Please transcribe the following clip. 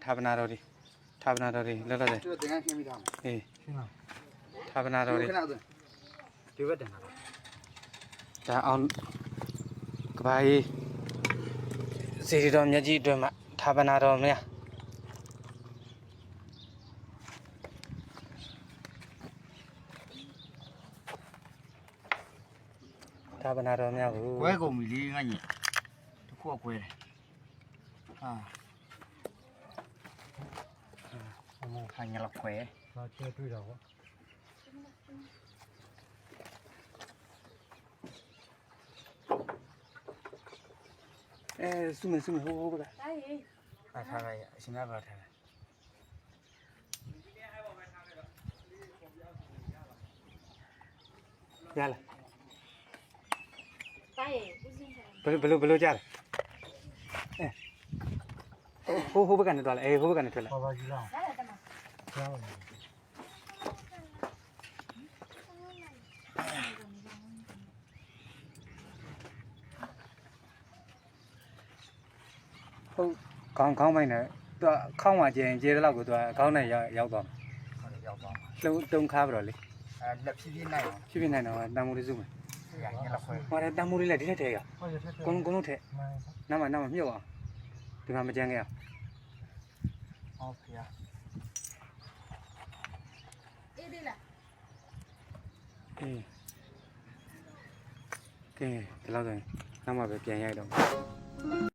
타브나로리 러러데 저 등한 힘이 다. 예 타브나로리 뒤가 되나? 자အောင်ကဘာကြီးစေတီတော်မြတ်ကြီးအတွင်းမှာထာပနာတော်များထာပနာတော်များကို ကွဲကုန်ပြီလေငါညီတခုကကွဲတယ်ဟာဟာညာလောက်ကွဲ ဒါကျဲတွေ့တာပေါ့ စုမယ်ဟိုဘက်က အားထားလိုက်အရှင်ကပါထားလိုက် ရလား တားရေဦးစင်းတယ် ဘယ်လိုကြားလဲဟိုဘက်ကနေသွားလဲဟိုဘက်ကနေထွက်လာ ပါပါကြီးလား လာတယ်တမ ကြားပါမယ် ဟုတ်ခေါင်းမိုင်းနဲ့သူခေါင်းမှာကျင်တဲ့လောက်ကိုသူခေါင်းနဲ့ရောက်သွား ဟုတ်တယ်ရောက်သွားမှာ တုံးခါပြီးတော့လေ လက်ဖြည်းဖြည်းနိုင်အောင် ဖြစ်နိုင်တော့တန်မိုးလေးစုမယ် ညာလောက်ကွဲ ဟောတယ်တန်မိုးလေးလည်းဒီထက်ထဲက ဟုတ်ရထက်ထက် ကုန်းလုံးထက် မှန်ပါ နောက်မှမြုပ်အောင်ဒီမှာမကြမ်းခဲ့အောင် ဟုတ်ပြီ အေးဒီလား အေးကဲဒီလောက်ဆိုရင်နောက်မှပဲပြန်ရိုက်တော့